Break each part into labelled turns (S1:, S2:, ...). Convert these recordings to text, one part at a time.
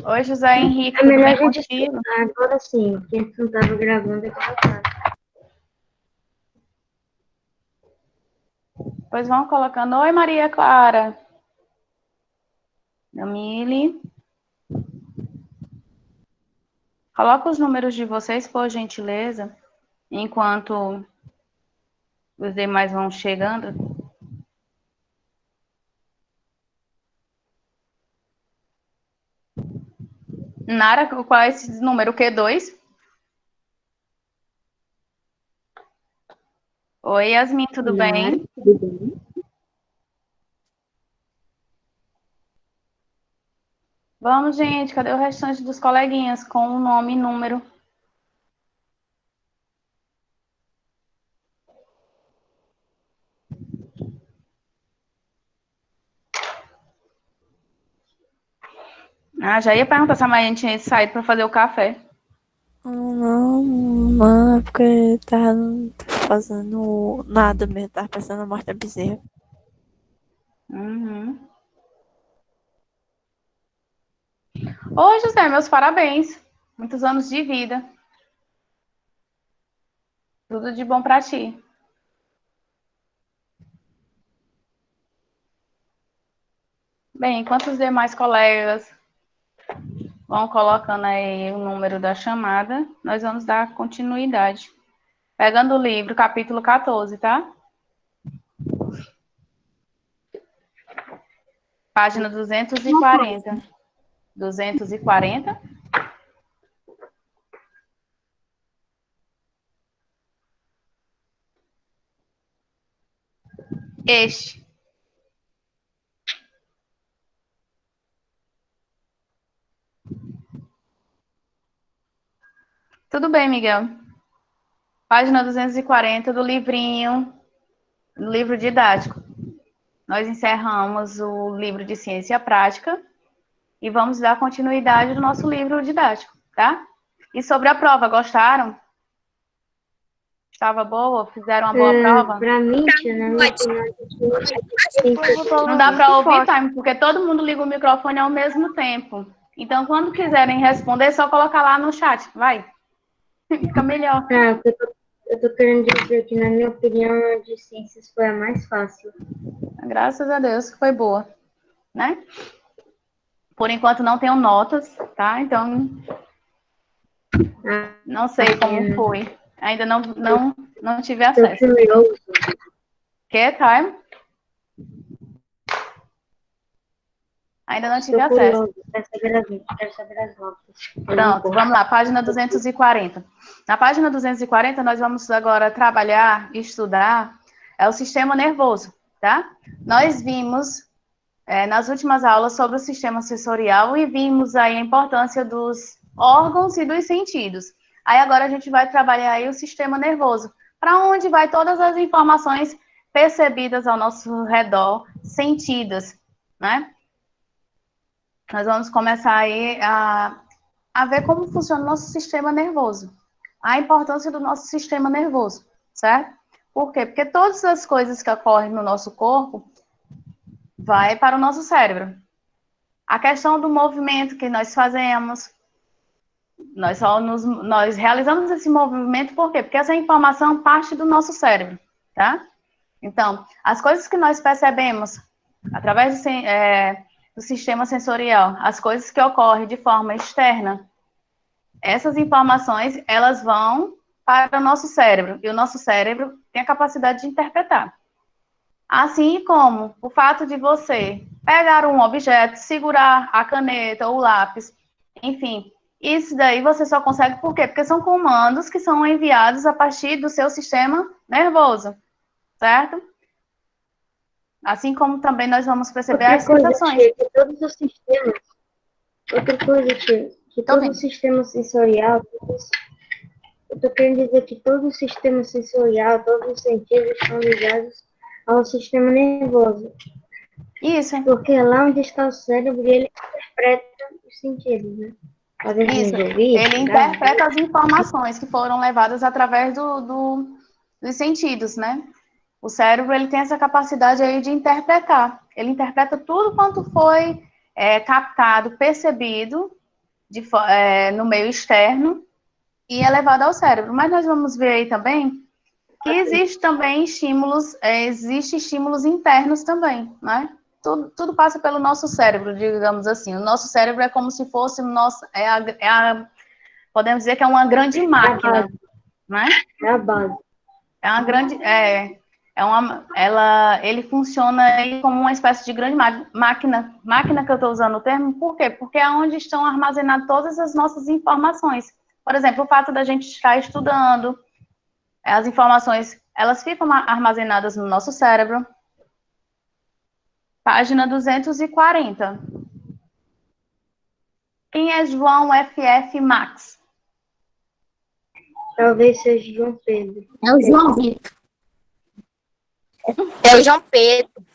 S1: Oi, José Henrique,
S2: É
S1: tudo
S2: melhor
S1: bem
S2: a gente
S1: contigo?
S2: explicar agora sim, que a gente não estava gravando aquela parte.
S1: Pois vamos colocando. Oi, Maria Clara. Camille. Coloca os números de vocês, por gentileza, enquanto os demais vão chegando. Nara, qual é esse número? Q2? Oi, Yasmin, tudo
S2: Nara,
S1: bem?
S2: tudo bem?
S1: Vamos, gente, cadê o restante dos coleguinhas com o nome e número? Ah, já ia perguntar se a Maria tinha saído para fazer o café.
S3: Não, não, é porque não tava fazendo nada mesmo, tava pensando na morte da bezerra.
S1: Uhum. Oi, José, meus parabéns. Muitos anos de vida. Tudo de bom para ti. Bem, enquanto os demais colegas vão colocando aí o número da chamada, nós vamos dar continuidade. Pegando o livro, capítulo 14, tá? Página 240. 240. Este. Tudo bem, Miguel? Página 240 do livrinho, do livro didático. Nós encerramos o livro de ciência prática e vamos dar continuidade no nosso livro didático, tá? E sobre a prova, gostaram? Estava boa? Fizeram uma boa prova?
S2: Para mim, tia, na minha opinião, tem que
S1: Não dá para ouvir, time, porque todo mundo liga o microfone ao mesmo tempo. Então, quando quiserem responder, é só colocar lá no chat, vai. Fica melhor.
S2: eu tô querendo dizer que, na minha opinião, a de ciências foi a mais fácil.
S1: Graças a Deus que foi boa, né? Por enquanto não tenho notas, tá? Então, não sei como foi. Ainda não tive
S2: Tô
S1: acesso.
S2: curioso.
S1: Que, time? Ainda não tive
S2: Estou
S1: acesso.
S2: curioso. Quero saber as notas.
S1: Pronto, vamos lá, página 240. Na página 240, nós vamos agora trabalhar e estudar o sistema nervoso, tá? Nós vimos nas últimas aulas sobre o sistema sensorial e vimos aí a importância dos órgãos e dos sentidos. Aí agora a gente vai trabalhar aí o sistema nervoso, para onde vai todas as informações percebidas ao nosso redor, sentidas, né? Nós vamos começar aí a ver como funciona o nosso sistema nervoso. A importância do nosso sistema nervoso, certo? Por quê? Porque todas as coisas que ocorrem no nosso corpo vai para o nosso cérebro. A questão do movimento que nós fazemos, nós realizamos esse movimento por quê? Porque essa informação parte do nosso cérebro, tá? Então, as coisas que nós percebemos através do sistema sensorial, as coisas que ocorrem de forma externa, essas informações, elas vão para o nosso cérebro, e o nosso cérebro tem a capacidade de interpretar. Assim como o fato de você pegar um objeto, segurar a caneta ou o lápis, enfim, isso daí você só consegue por quê? Porque são comandos que são enviados a partir do seu sistema nervoso, certo? Assim como também nós vamos perceber
S2: Outra
S1: as
S2: coisa,
S1: sensações.
S2: tia, que todos os sistemas. Outra coisa, tia, que
S1: Tô
S2: todo o
S1: vendo.
S2: sistema sensorial. Eu tô querendo dizer que todo o sistema sensorial, todos os sentidos estão ligados ao sistema nervoso.
S1: Isso, hein?
S2: Porque é lá onde está o cérebro, ele interpreta os sentidos, né?
S1: Isso. Ele interpreta as informações que foram levadas através dos sentidos, né? O cérebro, ele tem essa capacidade aí de interpretar. Ele interpreta tudo quanto foi captado, percebido, no meio externo e é levado ao cérebro. Mas nós vamos ver aí também que existe também existem estímulos internos também, né? Tudo passa pelo nosso cérebro, digamos assim. O nosso cérebro é como se fosse podemos dizer que é uma grande máquina, né?
S2: É a base.
S1: É uma grande, ele funciona aí como uma espécie de grande máquina que eu estou usando o termo, por quê? Porque é onde estão armazenadas todas as nossas informações. Por exemplo, o fato da gente estar estudando, as informações, elas ficam armazenadas no nosso cérebro. Página 240. Quem é João FF Max?
S2: Talvez seja João Pedro.
S4: É o João Vitor. É o João Pedro.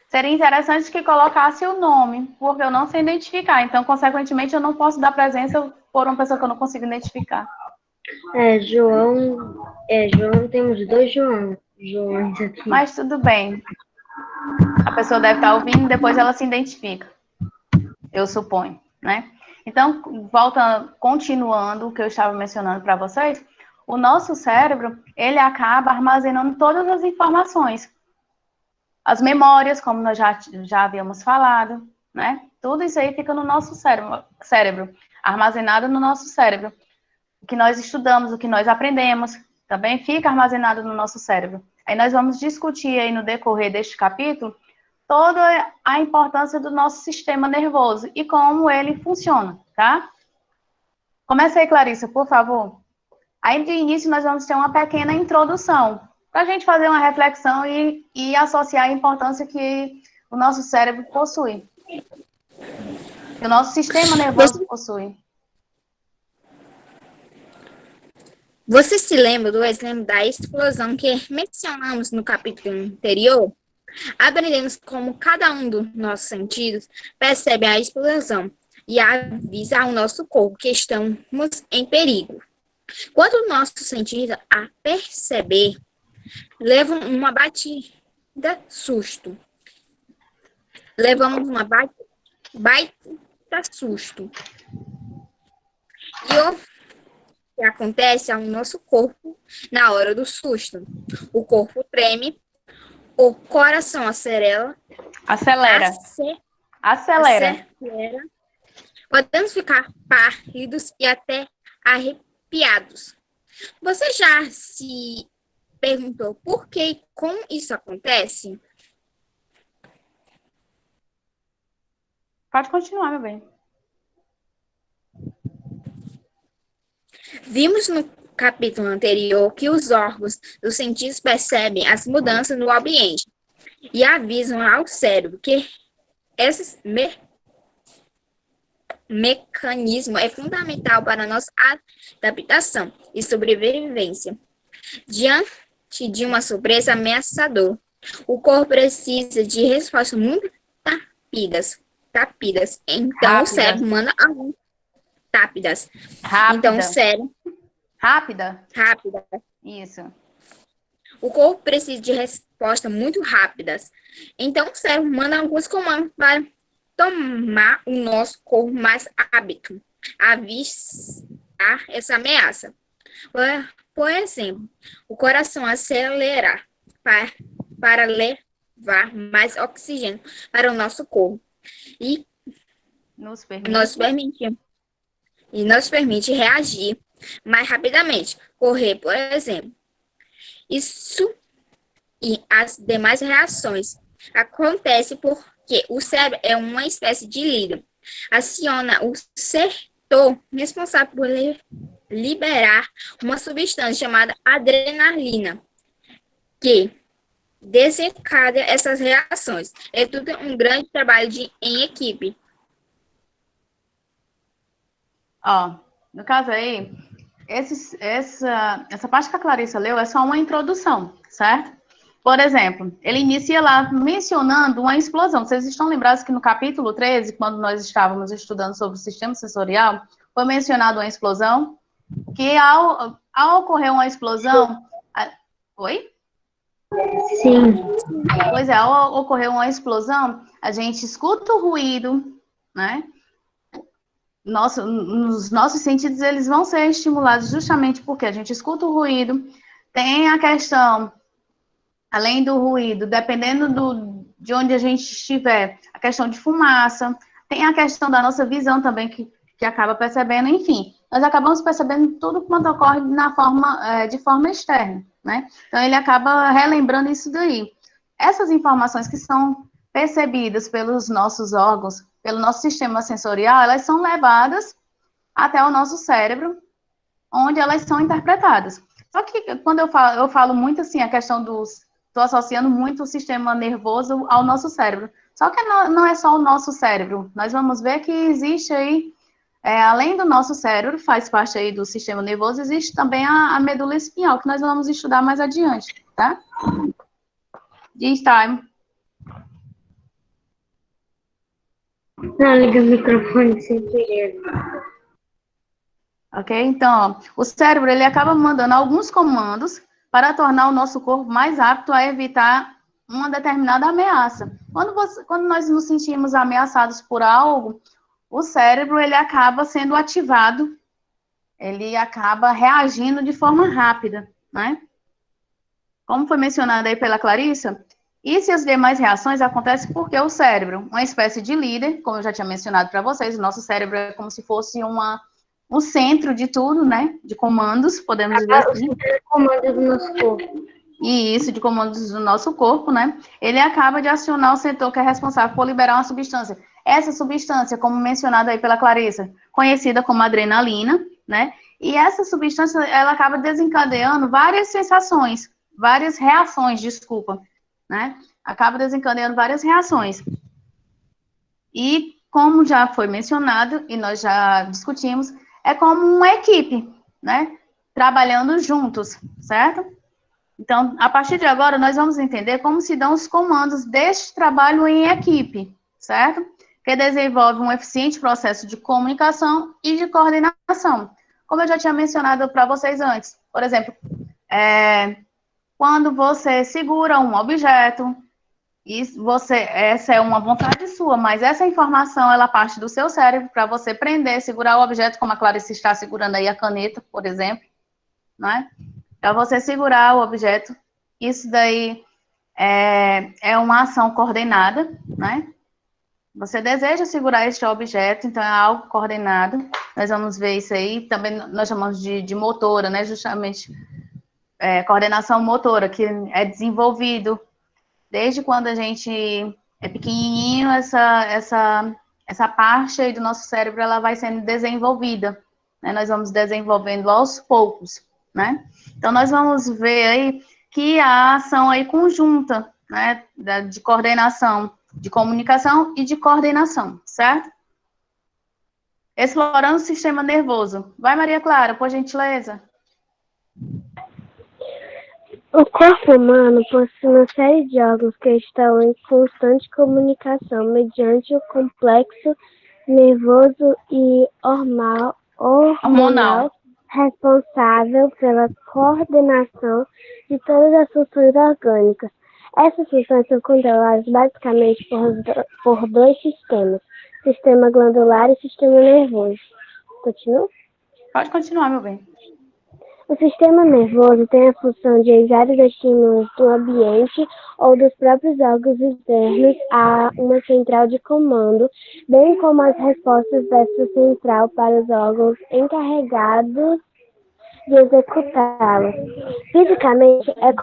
S1: Seria interessante que colocasse o nome, porque eu não sei identificar. Então, consequentemente, eu não posso dar presença por uma pessoa que eu não consigo identificar.
S2: João, temos dois Joões aqui.
S1: Mas tudo bem. A pessoa deve estar ouvindo, depois ela se identifica. Eu suponho, né? Então, continuando o que eu estava mencionando para vocês, o nosso cérebro, ele acaba armazenando todas as informações. As memórias, como nós já havíamos falado, né? Tudo isso aí fica no nosso cérebro, armazenado no nosso cérebro. O que nós estudamos, o que nós aprendemos, também fica armazenado no nosso cérebro. Aí nós vamos discutir aí no decorrer deste capítulo toda a importância do nosso sistema nervoso e como ele funciona, tá? Comece aí, Clarissa, por favor. Aí, de início, nós vamos ter uma pequena introdução, para a gente fazer uma reflexão e associar a importância que o nosso cérebro possui, que o nosso sistema nervoso possui.
S4: Você se lembra do exemplo da explosão que mencionamos no capítulo anterior? Aprendemos como cada um dos nossos sentidos percebe a explosão e avisa ao nosso corpo que estamos em perigo. Quando o nosso sentido a perceber, leva uma batida susto. Levamos uma baita susto. E o que acontece ao nosso corpo na hora do susto? O corpo treme, o coração acelera. Podemos ficar pálidos e até arrepiados. Você já se perguntou por que e como isso acontece?
S1: Pode continuar, meu bem.
S4: Vimos no capítulo anterior que os órgãos dos sentidos percebem as mudanças no ambiente e avisam ao cérebro que esse mecanismo é fundamental para a nossa adaptação e sobrevivência. Diante de uma surpresa ameaçadora, o corpo precisa de respostas muito rápidas. Então, o cérebro manda algumas rápidas. Então, o cérebro...
S1: Rápida?
S4: Rápida.
S1: Isso.
S4: O corpo precisa de respostas muito rápidas. Então, o cérebro manda alguns comandos para tomar o nosso corpo mais hábito a avistar essa ameaça. Por exemplo, o coração acelerar para levar mais oxigênio para o nosso corpo e nos permite reagir mais rapidamente. Correr, por exemplo. Isso e as demais reações acontecem porque o cérebro é uma espécie de líder. Aciona o setor responsável por liberar uma substância chamada adrenalina, que desencadeia essas reações. É tudo um grande trabalho em equipe.
S1: No caso aí, essa parte que a Clarissa leu é só uma introdução, certo? Por exemplo, ele inicia lá mencionando uma explosão. Vocês estão lembrados que no capítulo 13, quando nós estávamos estudando sobre o sistema sensorial, foi mencionado uma explosão, que ao ocorrer uma explosão... Oi?
S2: Sim.
S1: Pois é, ao ocorrer uma explosão, a gente escuta o ruído, né? os nossos sentidos, eles vão ser estimulados justamente porque a gente escuta o ruído, tem a questão, além do ruído, dependendo de onde a gente estiver, a questão de fumaça, tem a questão da nossa visão também, que acaba percebendo, enfim, nós acabamos percebendo tudo quanto ocorre de forma externa, né? Então, ele acaba relembrando isso daí. Essas informações que são percebidas pelos nossos órgãos, pelo nosso sistema sensorial, elas são levadas até o nosso cérebro, onde elas são interpretadas. Só que quando eu falo muito assim, a questão estou associando muito o sistema nervoso ao nosso cérebro. Só que não é só o nosso cérebro. Nós vamos ver que existe aí, além do nosso cérebro, faz parte aí do sistema nervoso, existe também a medula espinhal, que nós vamos estudar mais adiante, tá? Diz, time.
S2: Não, liga o microfone sem querer.
S1: Ok? Então, ó, o cérebro, ele acaba mandando alguns comandos para tornar o nosso corpo mais apto a evitar uma determinada ameaça. Quando nós nos sentimos ameaçados por algo, o cérebro, ele acaba sendo ativado, ele acaba reagindo de forma rápida, né? Como foi mencionado aí pela Clarissa, e se as demais reações acontecem porque o cérebro, uma espécie de líder, como eu já tinha mencionado para vocês, o nosso cérebro é como se fosse um centro de tudo, né? De comandos, podemos dizer assim.
S2: O comando do nosso corpo.
S1: E isso, de comandos do nosso corpo, né? Ele acaba de acionar o setor que é responsável por liberar uma substância. Essa substância, como mencionado aí pela Clarissa, conhecida como adrenalina, né? E essa substância, ela acaba desencadeando várias sensações, várias reações, desculpa, né? Acaba desencadeando várias reações. E, como já foi mencionado, e nós já discutimos, é como uma equipe, né? Trabalhando juntos, certo? Então, a partir de agora, nós vamos entender como se dão os comandos deste trabalho em equipe, certo? Que desenvolve um eficiente processo de comunicação e de coordenação. Como eu já tinha mencionado para vocês antes, por exemplo, quando você segura um objeto, essa é uma vontade sua, mas essa informação, ela parte do seu cérebro para você prender, segurar o objeto, como a Clarice está segurando aí a caneta, por exemplo, né? Para você segurar o objeto, isso daí é uma ação coordenada, né? Você deseja segurar este objeto, então é algo coordenado. Nós vamos ver isso aí, também nós chamamos de motora, né? Justamente, coordenação motora, que é desenvolvido desde quando a gente é pequenininho, essa parte aí do nosso cérebro, ela vai sendo desenvolvida, né? Nós vamos desenvolvendo aos poucos, né? Então, nós vamos ver aí que a ação aí conjunta, né, de coordenação, de comunicação e de coordenação, certo? Explorando o sistema nervoso. Vai, Maria Clara, por gentileza.
S5: O corpo humano possui uma série de órgãos que estão em constante comunicação mediante o complexo nervoso e hormonal responsável pela coordenação de todas as funções orgânicas. Essas funções são controladas basicamente por dois sistemas, sistema glandular e sistema nervoso. Continua?
S1: Pode continuar, meu bem.
S5: O sistema nervoso tem a função de enviar os estímulos do ambiente ou dos próprios órgãos externos a uma central de comando, bem como as respostas dessa central para os órgãos encarregados de executá-los. Fisicamente, é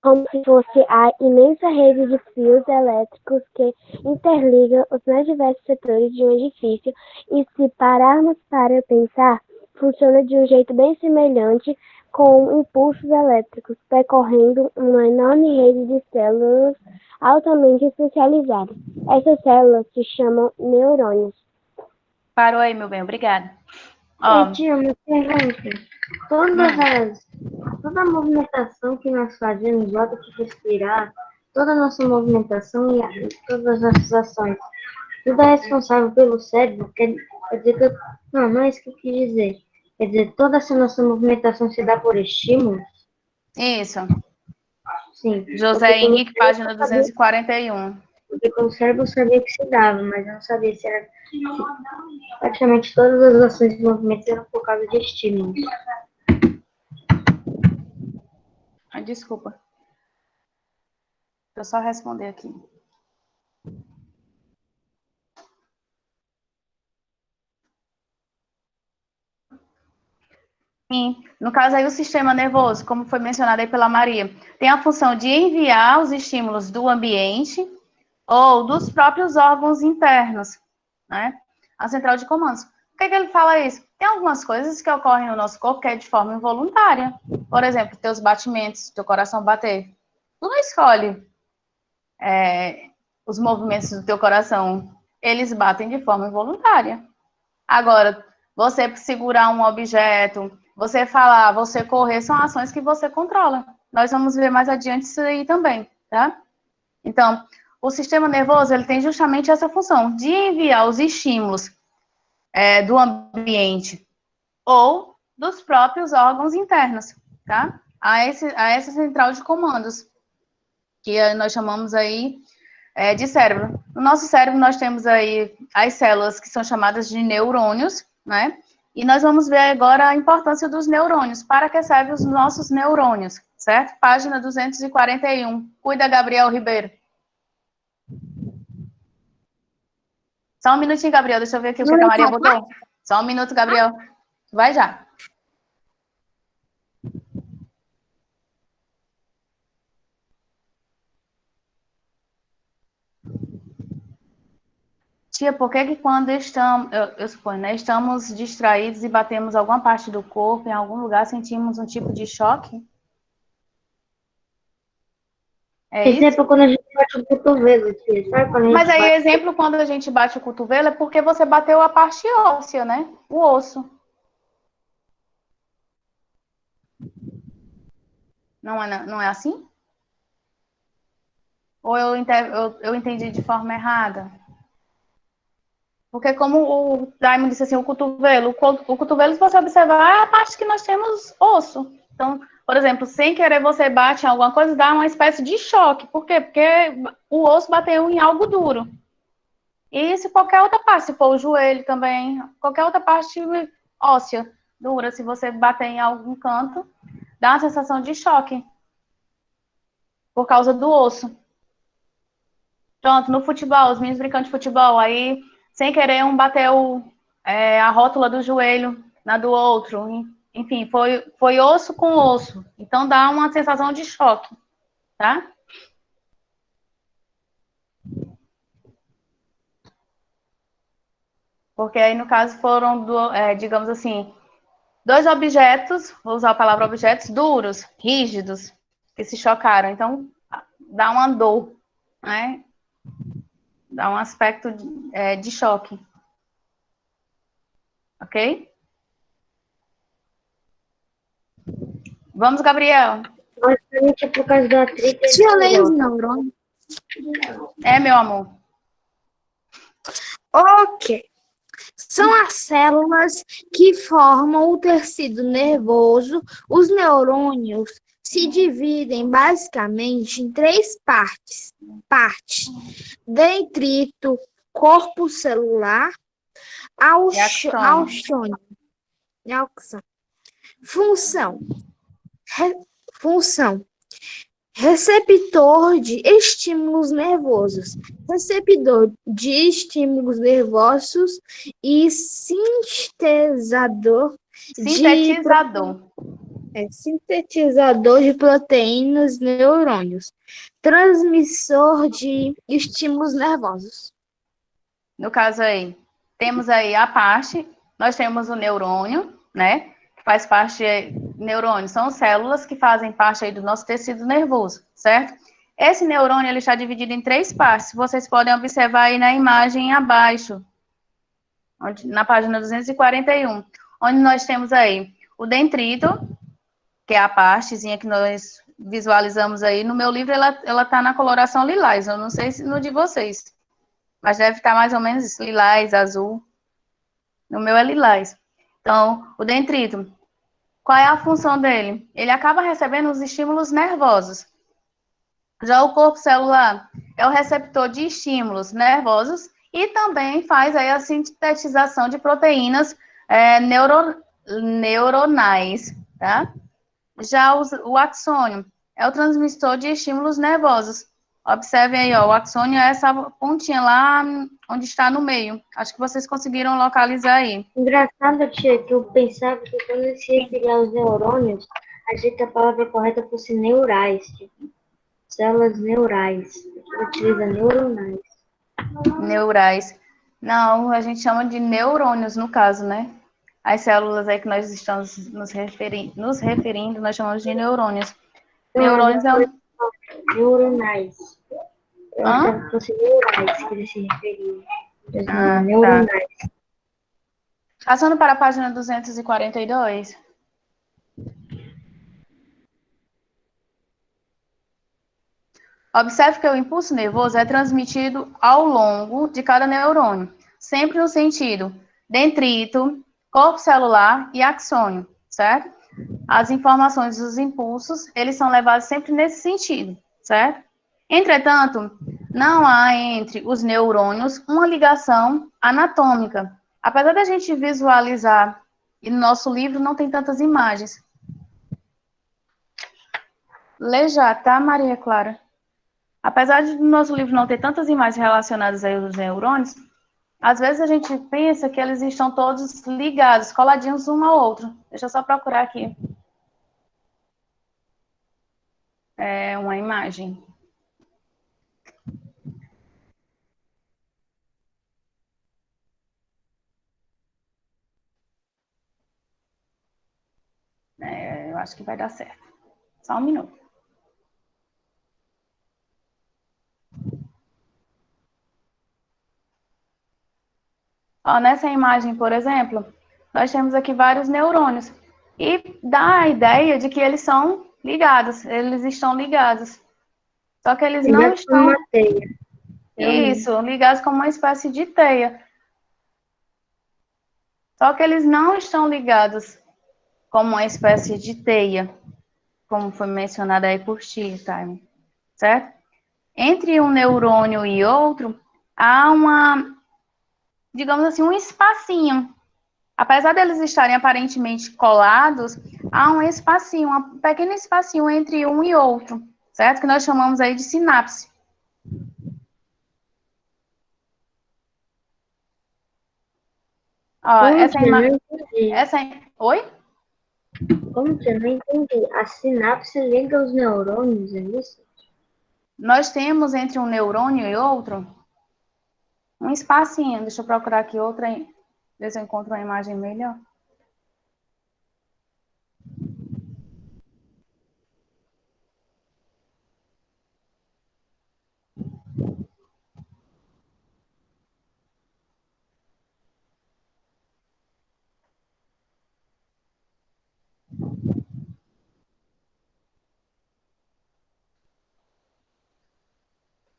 S5: como se fosse a imensa rede de fios elétricos que interligam os mais diversos setores de um edifício, e se pararmos para pensar, funciona de um jeito bem semelhante, com impulsos elétricos percorrendo uma enorme rede de células altamente especializadas. Essas células se chamam neurônios.
S1: Parou aí, meu bem, obrigada.
S2: Eu tinha uma pergunta. Toda a movimentação que nós fazemos, o ato de respirar, toda a nossa movimentação e todas as nossas ações, tudo é responsável pelo cérebro? Quer dizer que não é isso que eu quis dizer. Quer dizer, toda essa nossa movimentação se dá por estímulos?
S1: Isso.
S2: Sim.
S1: José Henrique, página 241.
S2: porque com o cérebro eu sabia que se dava, mas eu não sabia se era. Praticamente todas as ações e movimentos eram por causa de estímulos.
S1: Ah, desculpa. Deixa eu só responder aqui. Sim, no caso aí o sistema nervoso, como foi mencionado aí pela Maria, tem a função de enviar os estímulos do ambiente ou dos próprios órgãos internos, né? A central de comandos. Por que ele fala isso? Tem algumas coisas que ocorrem no nosso corpo que é de forma involuntária. Por exemplo, teus batimentos, teu coração bater. Tu não escolhe os movimentos do teu coração. Eles batem de forma involuntária. Agora, você segurar um objeto, você falar, você correr, são ações que você controla. Nós vamos ver mais adiante isso aí também, tá? Então, o sistema nervoso, ele tem justamente essa função de enviar os estímulos do ambiente ou dos próprios órgãos internos, tá? A essa central de comandos, que nós chamamos aí de cérebro. No nosso cérebro, nós temos aí as células que são chamadas de neurônios, né? E nós vamos ver agora a importância dos neurônios. Para que servem os nossos neurônios, certo? Página 241. Cuida, Gabriel Ribeiro. Só um minutinho, Gabriel. Deixa eu ver aqui o que a Maria botou. Só um minuto, Gabriel. Vai já. Tia, por que quando estamos, eu suponho, né, estamos distraídos e batemos alguma parte do corpo, em algum lugar, sentimos um tipo de choque? É isso?
S2: Exemplo, quando a gente bate o cotovelo, tia, sabe? Quando a
S1: Mas
S2: gente
S1: aí,
S2: bate...
S1: exemplo, quando a gente bate o cotovelo, é porque você bateu a parte óssea, né? O osso. Não é assim? Ou eu entendi de forma errada? Porque como o Daimon disse assim, o cotovelo, se você observar, é a parte que nós temos osso. Então, por exemplo, sem querer você bate em alguma coisa, dá uma espécie de choque. Por quê? Porque o osso bateu em algo duro. E se qualquer outra parte, se for o joelho também, qualquer outra parte óssea dura, se você bater em algum canto, dá uma sensação de choque. Por causa do osso. Pronto, no futebol, os meninos brincando de futebol, aí, sem querer, um bateu a rótula do joelho na do outro. Enfim, foi osso com osso. Então, dá uma sensação de choque, tá? Porque aí, no caso, foram, digamos assim, dois objetos, vou usar a palavra objetos, duros, rígidos, que se chocaram. Então, dá uma dor, né? Dá um aspecto de choque. Ok? Vamos, Gabriel.
S2: Basicamente é por causa do atrito.
S4: Se eu leio os neurônios.
S1: É, meu amor.
S4: Ok. São as células que formam o tecido nervoso. Os neurônios se dividem basicamente em três partes: dendrito, corpo celular, axônio. Função. Função. Receptor de estímulos nervosos. Receptor de estímulos nervosos e sintetizador de proteínas neurônios. Transmissor de estímulos nervosos.
S1: No caso aí, temos aí a parte, nós temos o neurônio, né? Que faz parte, neurônios são células que fazem parte aí do nosso tecido nervoso, certo? Esse neurônio, ele está dividido em três partes. Vocês podem observar aí na imagem abaixo, na página 241, onde nós temos aí o dendrito, que é a partezinha que nós visualizamos aí. No meu livro, ela tá na coloração lilás, eu não sei se no de vocês. Mas deve estar mais ou menos isso, lilás, azul. No meu é lilás. Então, o dendrito, qual é a função dele? Ele acaba recebendo os estímulos nervosos. Já o corpo celular é o receptor de estímulos nervosos e também faz aí a sintetização de proteínas neuronais, tá? Já o axônio é o transmissor de estímulos nervosos. Observem aí, ó, o axônio é essa pontinha lá onde está no meio. Acho que vocês conseguiram localizar aí.
S2: Engraçado, tia, que eu pensava que quando se referia aos neurônios, achei que a palavra correta fosse neurais, tipo, células neurais. Utiliza neuronais.
S1: Neurais. Não, a gente chama de neurônios, no caso, né? As células aí que nós estamos nos referindo, nós chamamos de neurônios. Neurônios é um...
S2: Neuronais. Eu
S1: Hã?
S2: achava que fosse neurais que ele se referia. Mas não,
S1: Ah, tá.
S2: neuronais.
S1: Passando para a página 242. Observe que o impulso nervoso é transmitido ao longo de cada neurônio, sempre no sentido dendrito, corpo celular e axônio, certo? As informações dos impulsos, eles são levados sempre nesse sentido, certo? Entretanto, não há entre os neurônios uma ligação anatômica. Apesar da gente visualizar, e no nosso livro não tem tantas imagens. Lê já, tá, Maria Clara? Apesar de no nosso livro não ter tantas imagens relacionadas aí aos neurônios, às vezes a gente pensa que eles estão todos ligados, coladinhos um ao outro. Deixa eu só procurar aqui. É uma imagem. Eu acho que vai dar certo. Só um minuto. Ó, nessa imagem, por exemplo, nós temos aqui vários neurônios. E dá a ideia de que eles são ligados, eles estão ligados. Só que eles não
S2: Ligados como
S1: estão,
S2: uma teia.
S1: isso, ligados como uma espécie de teia. Só que eles não estão ligados como uma espécie de teia, como foi mencionado aí por ti, Time, certo? Entre um neurônio e outro, há uma, digamos assim, um espacinho. Apesar deles estarem aparentemente colados, há um espacinho, um pequeno espacinho entre um e outro, certo? Que nós chamamos aí de sinapse. Ó,
S2: Como que eu não entendi?
S1: Oi?
S2: Como que eu não entendi? A sinapse liga os neurônios, é isso?
S1: Nós temos entre um neurônio e outro um espacinho. Deixa eu procurar aqui outra, ver se eu encontro uma imagem melhor.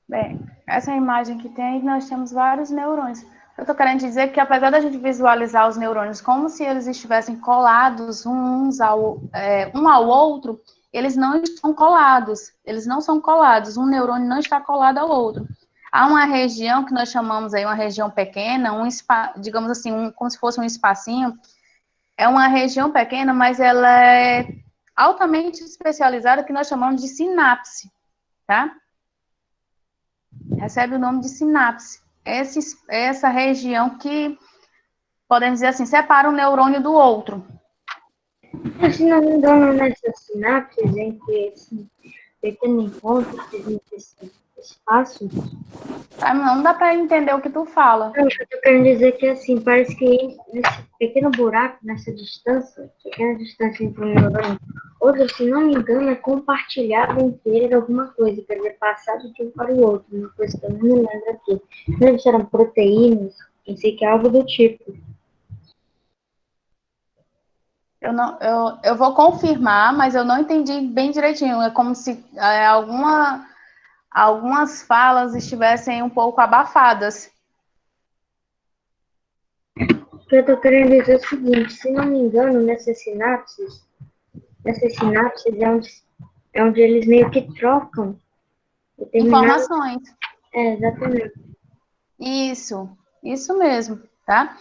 S1: Bem, essa imagem que tem, nós temos vários neurônios. Eu estou querendo dizer que, apesar da gente visualizar os neurônios como se eles estivessem colados um ao outro, eles não estão colados. Eles não são colados. Um neurônio não está colado ao outro. Há uma região que nós chamamos aí uma região pequena, digamos assim, como se fosse um espacinho. É uma região pequena, mas ela é altamente especializada, que nós chamamos de sinapse, tá? Recebe o nome de sinapse. Essa região que, podemos dizer assim, separa um neurônio do outro.
S2: Se não me engano, nessas sinapses em que esse pequeno encontro existe esse espaço,
S1: Tá? Não dá para entender o que tu fala.
S2: não, eu tô querendo dizer que assim, parece que nesse pequeno buraco, nessa distância, pequena distância entre um neurônio e outro, se não me engano, é compartilhado entre ele alguma coisa, quer dizer, passado de um para o outro, uma coisa que eu não me lembro aqui. Não lembro se eram proteínas, pensei que é algo do tipo.
S1: Eu vou confirmar, mas eu não entendi bem direitinho. É como se algumas falas estivessem um pouco abafadas.
S2: O que eu tô querendo dizer é o seguinte, se não me engano, nessas sinapses é onde eles meio que trocam Determinado.
S1: Informações.
S2: Exatamente.
S1: Isso mesmo, tá?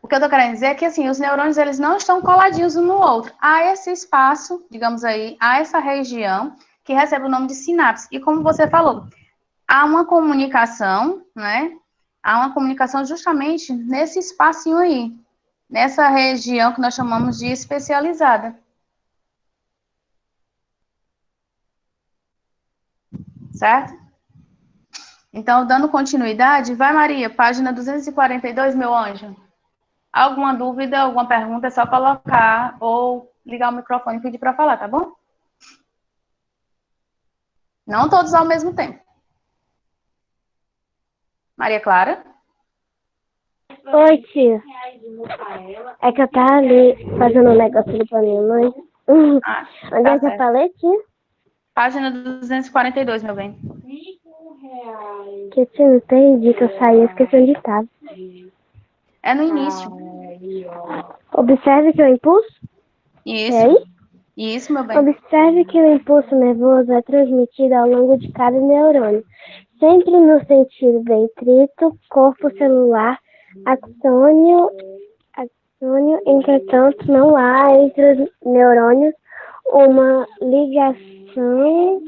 S1: O que eu tô querendo dizer é que, assim, os neurônios, eles não estão coladinhos um no outro. Há esse espaço, digamos aí, há essa região que recebe o nome de sinapse. E como você falou, há uma comunicação, né? Há uma comunicação justamente nesse espacinho aí, nessa região que nós chamamos de especializada. Certo? Então, dando continuidade, vai, Maria, página 242, meu anjo. Alguma dúvida, alguma pergunta, é só colocar ou ligar o microfone e pedir para falar, tá bom? Não todos ao mesmo tempo. Maria Clara?
S5: Oi, tia. É que eu tava ali fazendo um negócio ali pra minha mãe.
S1: Ah,
S5: Onde
S1: tá
S5: é que eu
S1: certo.
S5: falei, tia?
S1: Página 242, meu bem.
S5: Que eu tinha me perdi, que eu saí e esqueci onde estava.
S1: É no início.
S5: Observe que o impulso...
S1: Isso.
S5: É aí?
S1: Isso, meu bem.
S5: Observe que o impulso nervoso é transmitido ao longo de cada neurônio, sempre no sentido dentrito, corpo celular, axônio. Entretanto, não há entre os neurônios uma ligação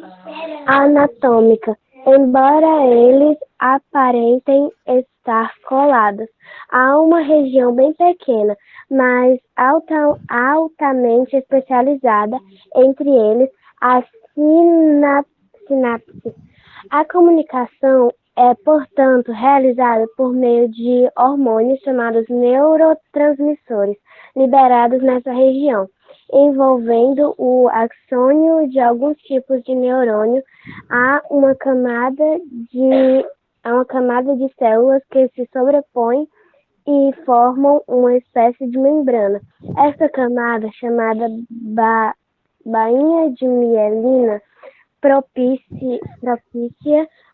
S5: anatômica, embora eles aparentem estar colados. Há uma região bem pequena, mas altamente especializada entre eles, a sinapse. A comunicação é, portanto, realizada por meio de hormônios chamados neurotransmissores, liberados nessa região, envolvendo o axônio de alguns tipos de neurônio. Há uma camada de células que se sobrepõem e formam uma espécie de membrana. Essa camada, chamada bainha de mielina, propicia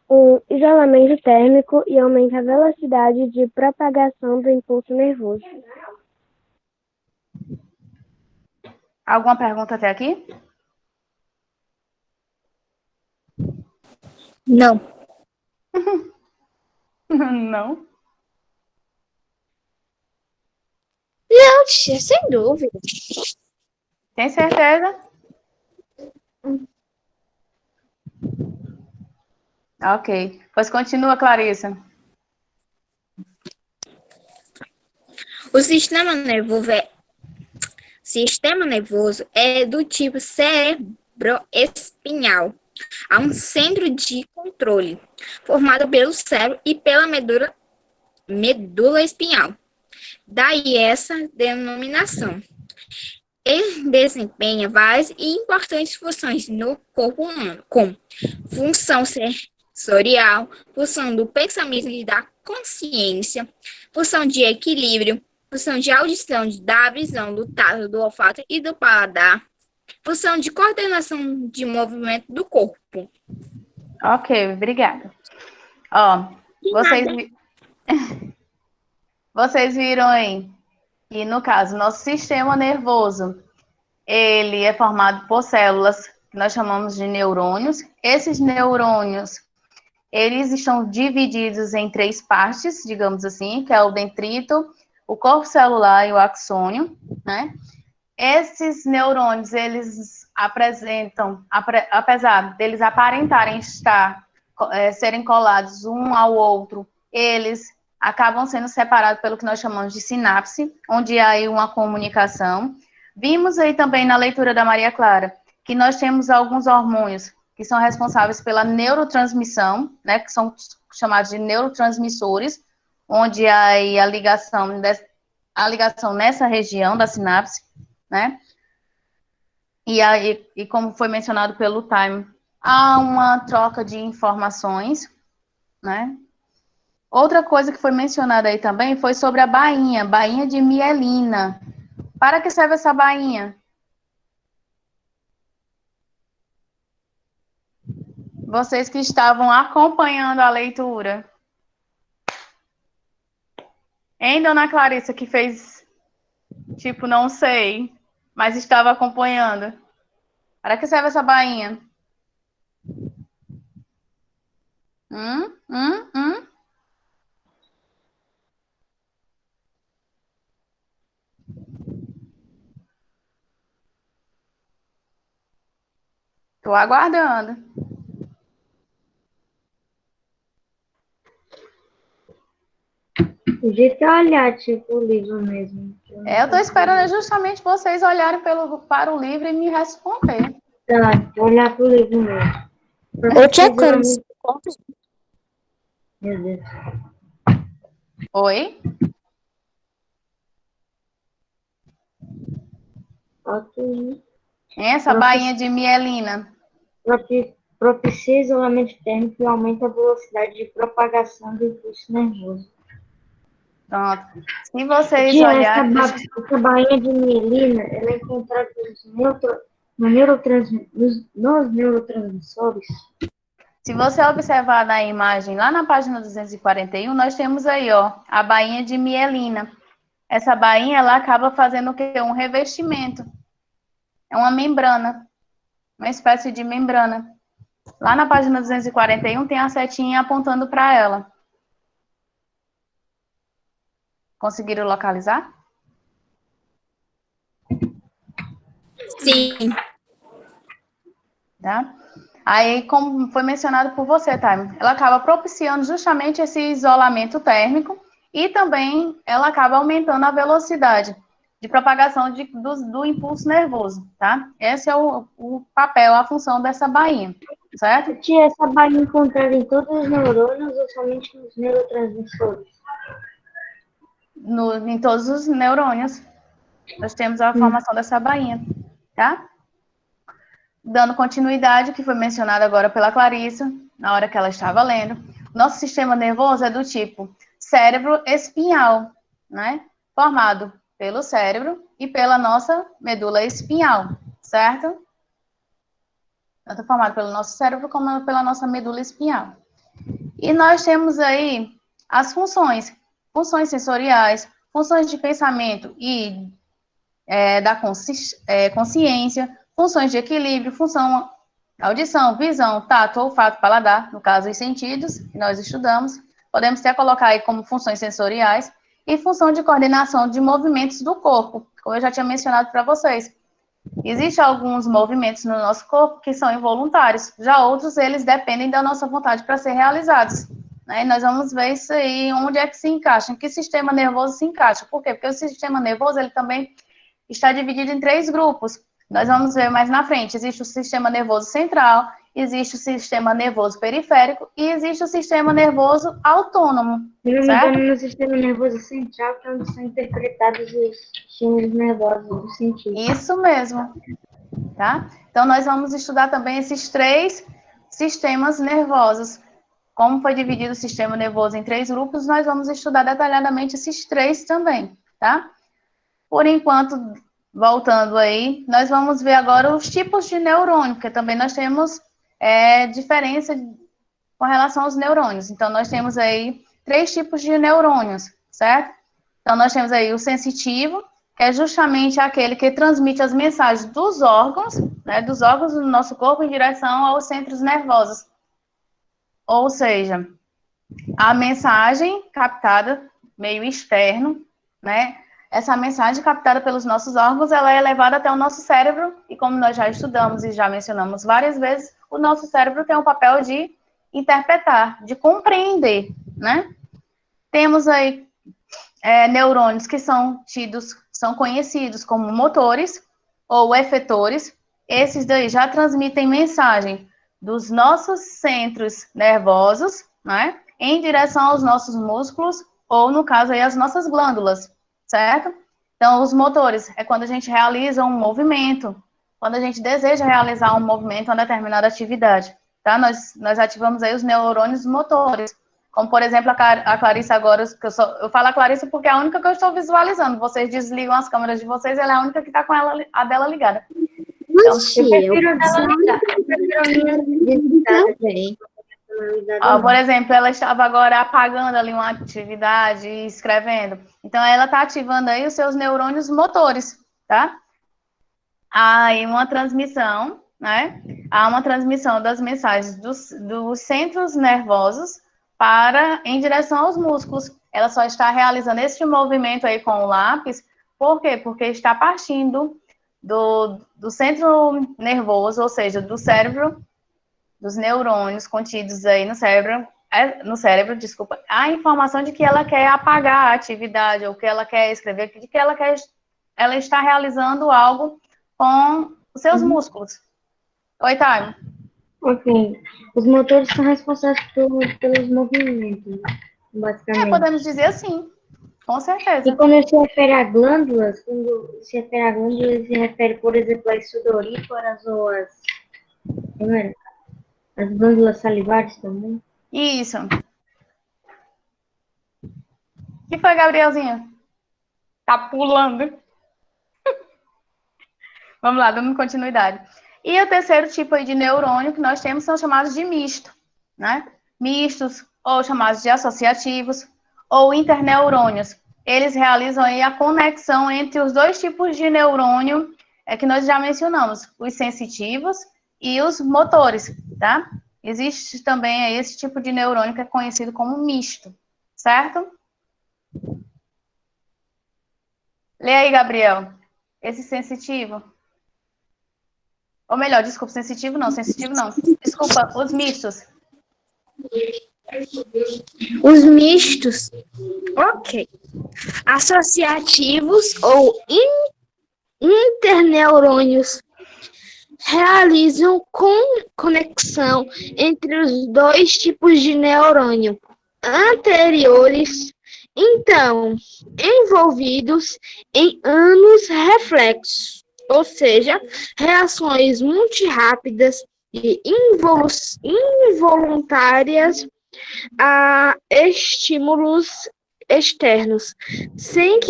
S5: um isolamento térmico e aumenta a velocidade de propagação do impulso nervoso.
S1: Alguma pergunta até aqui?
S4: Não.
S1: Não.
S4: Não, tia, sem dúvida.
S1: Tem certeza? Ok. Pois continua, Clarissa.
S4: O sistema nervoso é do tipo cerebroespinhal. Há um centro de controle, formado pelo cérebro e pela medula espinhal. Daí essa denominação. Ele desempenha várias e importantes funções no corpo humano, como função sensorial, função do pensamento e da consciência, função de equilíbrio, função de audição, da visão, do tato, do olfato e do paladar, função de coordenação de movimento do corpo.
S1: Ok, obrigada. Ó, vocês viram aí que, no caso, nosso sistema nervoso, ele é formado por células que nós chamamos de neurônios. Esses neurônios, eles estão divididos em três partes, digamos assim, que é o dendrito, o corpo celular e o axônio, né? Esses neurônios, eles apresentam, apesar deles aparentarem serem colados um ao outro, eles acabam sendo separados pelo que nós chamamos de sinapse, onde há aí uma comunicação. Vimos aí também na leitura da Maria Clara que nós temos alguns hormônios que são responsáveis pela neurotransmissão, né, que são chamados de neurotransmissores, onde há aí a ligação nessa região da sinapse, né? E aí, e como foi mencionado pelo Time, há uma troca de informações, né? Outra coisa que foi mencionada aí também foi sobre a bainha de mielina. Para que serve essa bainha? Vocês que estavam acompanhando a leitura. Hein, dona Clarissa, que fez, tipo, não sei, mas estava acompanhando. Para que serve essa bainha? Hum, hum, hum. Tô aguardando.
S2: Podia ter olhar, tipo, o livro mesmo. Que eu não
S1: Eu tô esperando
S2: consegui.
S1: justamente vocês olharem para o livro e me responder.
S2: Tá, vou olhar pro livro mesmo.
S3: Ô, tia
S2: Professor
S3: Clarice,
S2: Isolamento. Meu Deus.
S1: Oi?
S2: Ok.
S1: Essa bainha de mielina.
S2: Propicia isolamento térmico e aumenta a velocidade de propagação do impulso nervoso.
S1: Pronto. Se vocês
S2: Tia,
S1: olharem,
S2: essa bainha de mielina, ela é encontrada nos neurotransmissores.
S1: se você observar na imagem, lá na página 241, nós temos aí, ó, a bainha de mielina. Essa bainha, ela acaba fazendo o quê? Um revestimento. É uma membrana, uma espécie de membrana. Lá na página 241 tem a setinha apontando para ela. Conseguiram localizar?
S4: Sim.
S1: Tá? Aí, como foi mencionado por você, Time, ela acaba propiciando justamente esse isolamento térmico e também ela acaba aumentando a velocidade de propagação do impulso nervoso, tá? Esse é o papel, a função dessa bainha, certo?
S2: Tia, essa bainha é encontrada em todos os neurônios ou somente nos neurotransmissores?
S1: Em todos os neurônios, nós temos a formação dessa bainha, tá? Dando continuidade, que foi mencionado agora pela Clarissa, na hora que ela estava lendo, nosso sistema nervoso é do tipo cérebro espinhal, né? Formado pelo cérebro e pela nossa medula espinhal, certo? Tanto formado pelo nosso cérebro como pela nossa medula espinhal. E nós temos aí as funções sensoriais, funções de pensamento e da consciência, funções de equilíbrio, função audição, visão, tato, olfato, paladar, no caso, os sentidos que nós estudamos. Podemos até colocar aí como funções sensoriais e função de coordenação de movimentos do corpo, como eu já tinha mencionado para vocês. Existem alguns movimentos no nosso corpo que são involuntários, já outros, eles dependem da nossa vontade para ser realizados. Né? E nós vamos ver isso aí, onde é que se encaixa, em que sistema nervoso se encaixa. Por quê? Porque o sistema nervoso, ele também está dividido em 3 grupos. Nós vamos ver mais na frente. Existe o sistema nervoso central, existe o sistema nervoso periférico e existe o sistema nervoso autônomo,
S2: Se não me
S1: certo?
S2: engano, no sistema nervoso central, que é onde são interpretados os estímulos nervosos dos sentidos.
S1: Isso mesmo, tá? Então, nós vamos estudar também esses 3 sistemas nervosos. Como foi dividido o sistema nervoso em 3 grupos, nós vamos estudar detalhadamente esses 3 também, tá? Por enquanto, voltando aí, nós vamos ver agora os tipos de neurônio, porque também nós temos diferença com relação aos neurônios. Então, nós temos aí 3 tipos de neurônios, certo? Então, nós temos aí o sensitivo, que é justamente aquele que transmite as mensagens dos órgãos, né, dos órgãos do nosso corpo em direção aos centros nervosos. Ou seja, a mensagem captada, meio externo, né? Essa mensagem captada pelos nossos órgãos, ela é levada até o nosso cérebro, e como nós já estudamos e já mencionamos várias vezes, o nosso cérebro tem o papel de interpretar, de compreender, né? Temos aí neurônios que são conhecidos como motores ou efetores. Esses daí já transmitem mensagem dos nossos centros nervosos, né, em direção aos nossos músculos, ou no caso aí as nossas glândulas, certo? Então, os motores é quando a gente realiza um movimento, quando a gente deseja realizar um movimento, uma determinada atividade, tá? Nós ativamos aí os neurônios motores, como, por exemplo, a Clarissa agora, eu falo a Clarissa porque é a única que eu estou visualizando. Vocês desligam as câmeras de vocês, ela é a única que está com a dela ligada. Então,
S2: Eu prefiro a dela ligada. Eu prefiro a minha desligada.
S1: por exemplo, ela estava agora apagando ali uma atividade e escrevendo. Então, ela está ativando aí os seus neurônios motores, tá? Aí, uma transmissão, né? há uma transmissão das mensagens dos centros nervosos em direção aos músculos. Ela só está realizando este movimento aí com o lápis. Por quê? Porque está partindo do centro nervoso, ou seja, do cérebro, dos neurônios contidos aí no cérebro, desculpa, a informação de que ela quer apagar a atividade, ou que ela quer escrever, de que ela está realizando algo com os seus músculos. Oi, Taimo.
S2: Ok. Os motores são responsáveis pelos movimentos, basicamente.
S1: Podemos dizer assim, com certeza.
S2: E quando se refere a glândulas, se refere, por exemplo, às sudoríparas ou as glândulas salivares também.
S1: Isso. O que foi, Gabrielzinho? Tá pulando. Vamos lá, dando continuidade. E o terceiro tipo aí de neurônio que nós temos são chamados de misto, né? Mistos, ou chamados de associativos, ou interneurônios. Eles realizam aí a conexão entre os dois tipos de neurônio que nós já mencionamos, os sensitivos e os motores, tá? Existe também aí esse tipo de neurônio que é conhecido como misto, certo? Lê aí, Gabriel. Esse sensitivo. Ou melhor, desculpa, sensitivo não. Desculpa, os mistos.
S4: Os mistos, ok. Associativos ou interneurônios realizam conexão entre os dois tipos de neurônio anteriores, então envolvidos em anos reflexos, ou seja, reações muito rápidas e involuntárias a estímulos externos, sem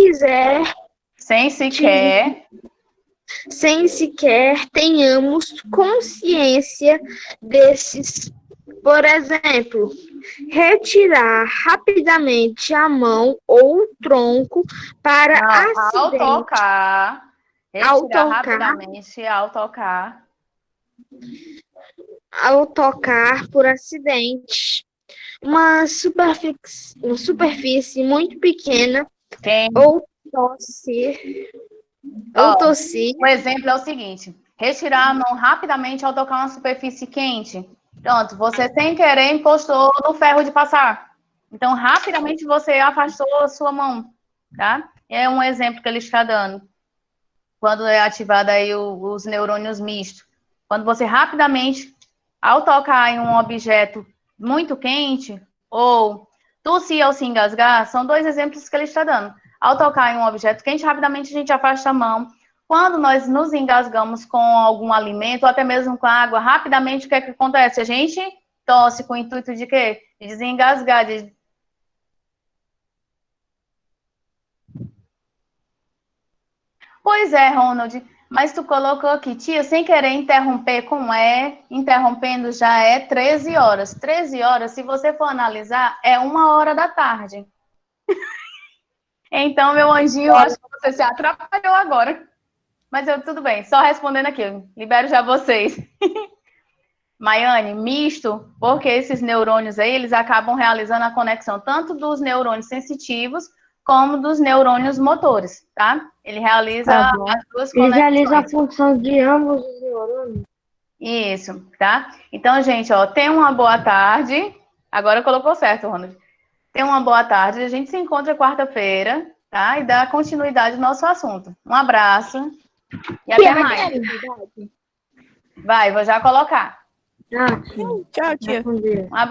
S4: sequer tenhamos consciência desses. Por exemplo, retirar rapidamente a mão ou o tronco para
S1: ao tocar. Retirar rapidamente ao tocar.
S4: Ao tocar por acidente uma superfície muito pequena ou tossir.
S1: O exemplo é o seguinte: retirar a mão rapidamente ao tocar uma superfície quente. Pronto, você sem querer encostou no ferro de passar. Então, rapidamente você afastou a sua mão, tá? É um exemplo que ele está dando. Quando é ativado aí os neurônios mistos. Quando você rapidamente, ao tocar em um objeto muito quente, ou tossir ou se engasgar, são dois exemplos que ele está dando. Ao tocar em um objeto quente, rapidamente a gente afasta a mão. Quando nós nos engasgamos com algum alimento, ou até mesmo com água, rapidamente o que é que acontece? A gente tosse com o intuito de quê? De desengasgar. Pois é, Ronald, mas tu colocou aqui, tia, sem querer interromper interrompendo já é 13 horas. 13 horas, se você for analisar, é 1h da tarde. Então, meu anjinho, eu acho que você se atrapalhou agora. Mas tudo bem, só respondendo aqui, eu libero já vocês. Maiane, misto, porque esses neurônios aí, eles acabam realizando a conexão tanto dos neurônios sensitivos como dos neurônios motores, tá? Ele realiza as duas conexões.
S2: Ele realiza a função de ambos os neurônios.
S1: Isso, tá? Então, gente, ó, tenha uma boa tarde. Agora colocou certo, Ronald. Tenha uma boa tarde. A gente se encontra quarta-feira, tá? E dá continuidade ao nosso assunto. Um abraço. E até mais. Vai, vou já colocar.
S2: Tchau,
S3: Tchau, tia.
S2: Com Deus.
S1: Um abraço.